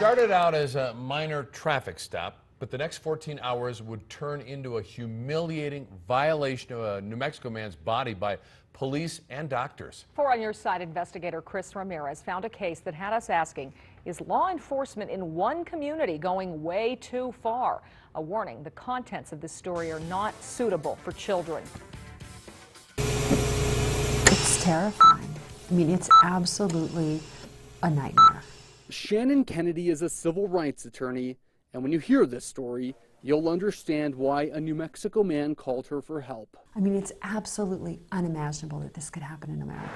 started out as a minor traffic stop, but the next 14 hours would turn into a humiliating violation of a New Mexico man's body by police and doctors. 4 on Your Side investigator Chris Ramirez found a case that had us asking, is law enforcement in one community going way too far? A warning, the contents of this story are not suitable for children. It's terrifying. I mean, it's absolutely a nightmare. Shannon Kennedy is a civil rights attorney, and when you hear this story, you'll understand why a New Mexico man called her for help. I mean, it's absolutely unimaginable that this could happen in America.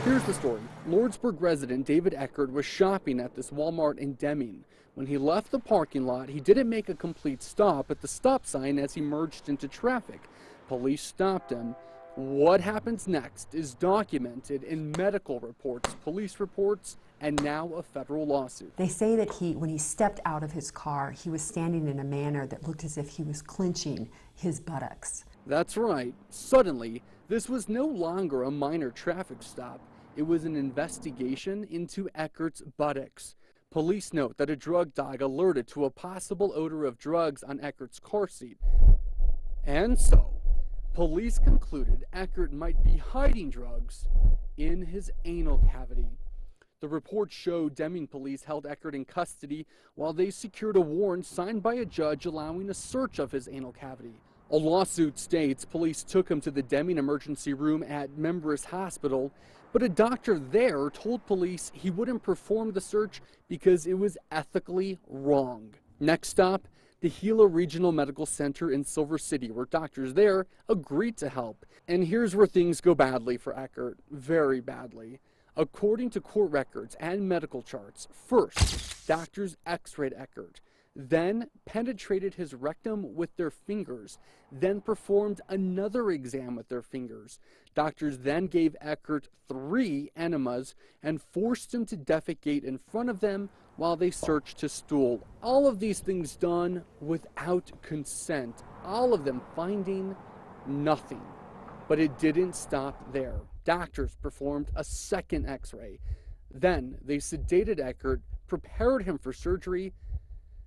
Here's the story. Lordsburg resident David Eckert was shopping at this Walmart in Deming. When he left the parking lot, he didn't make a complete stop at the stop sign as he merged into traffic. Police stopped him. What happens next is documented in medical reports, police reports, and now a federal lawsuit. They say that when he stepped out of his car, he was standing in a manner that looked as if he was clenching his buttocks. That's right. Suddenly, this was no longer a minor traffic stop. It was an investigation into Eckert's buttocks. Police note that a drug dog alerted to a possible odor of drugs on Eckert's car seat. And so, police concluded Eckert might be hiding drugs in his anal cavity. The report showed Deming police held Eckert in custody while they secured a warrant signed by a judge allowing a search of his anal cavity. A lawsuit states police took him to the Deming emergency room at Membris Hospital, but a doctor there told police he wouldn't perform the search because it was ethically wrong. Next stop, the Gila Regional Medical Center in Silver City, where doctors there agreed to help. And here's where things go badly for Eckert, very badly. According to court records and medical charts, first, doctors x-rayed Eckert, then penetrated his rectum with their fingers, then performed another exam with their fingers. Doctors then gave Eckert 3 enemas and forced him to defecate in front of them while they searched his stool. All of these things done without consent, all of them finding nothing. But it didn't stop there. Doctors performed a second x-ray. Then they sedated Eckert, prepared him for surgery,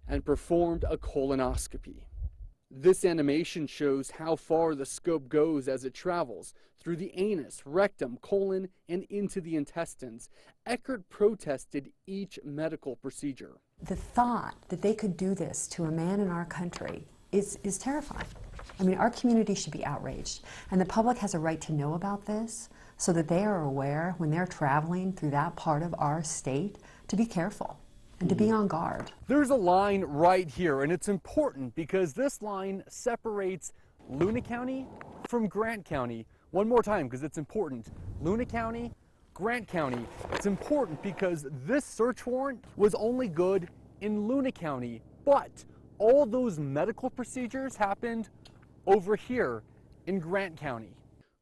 and performed a colonoscopy. This animation shows how far the scope goes as it travels through the anus, rectum, colon, and into the intestines. Eckert protested each medical procedure. The thought that they could do this to a man in our country is terrifying. I mean, our community should be outraged, and the public has a right to know about this so that they are aware when they're traveling through that part of our state to be careful and to be on guard. There's a line right here, and it's important because this line separates Luna County from Grant County. One more time because it's important. Luna County, Grant County. It's important because this search warrant was only good in Luna County, but all those medical procedures happened over here in Grant County.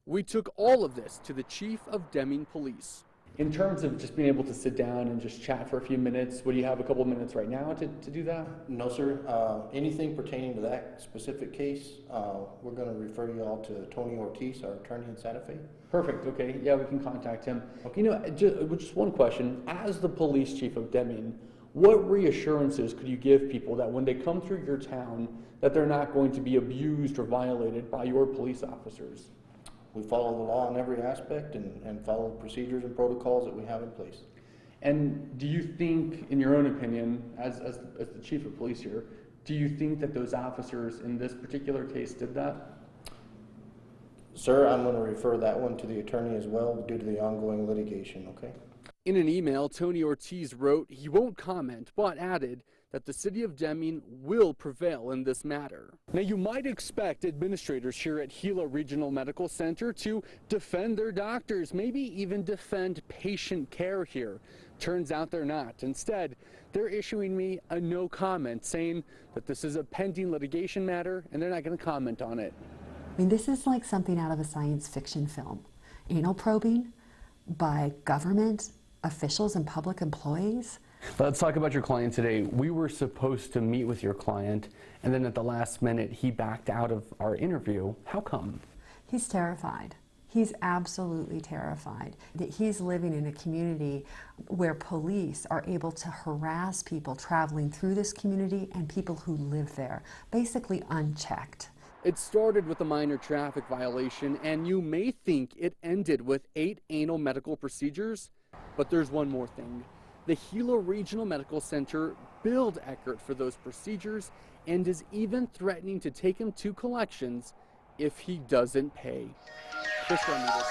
We took all of this to the chief of Deming Police. In terms of just being able to sit down and just chat for a few minutes, would you have a couple of minutes right now to do that? No, sir. Anything pertaining to that specific case, we're going to refer you all to Tony Ortiz, our attorney in Santa Fe. Perfect. Okay. Yeah, we can contact him. Okay. You know, just one question. As the police chief of Deming, what reassurances could you give people that when they come through your town that they're not going to be abused or violated by your police officers? We follow the law in every aspect and follow the procedures and protocols that we have in place. And do you think, in your own opinion, as the chief of police here, do you think that those officers in this particular case did that? Sir, I'm going to refer that one to the attorney as well due to the ongoing litigation, okay? In an email, Tony Ortiz wrote he won't comment, but added that the city of Deming will prevail in this matter. Now, you might expect administrators here at Gila Regional Medical Center to defend their doctors, maybe even defend patient care here. Turns out they're not. Instead, they're issuing me a no comment, saying that this is a pending litigation matter and they're not going to comment on it. I mean, this is like something out of a science fiction film. Anal probing by government officials and public employees. Let's talk about your client today. We were supposed to meet with your client, and then at the last minute, he backed out of our interview. How come? He's terrified. He's absolutely terrified that he's living in a community where police are able to harass people traveling through this community and people who live there, basically unchecked. It started with a minor traffic violation, and you may think it ended with 8 anal medical procedures, but there's one more thing. The Gila Regional Medical Center billed Eckert for those procedures and is even threatening to take him to collections if he doesn't pay. Chris Ramirez.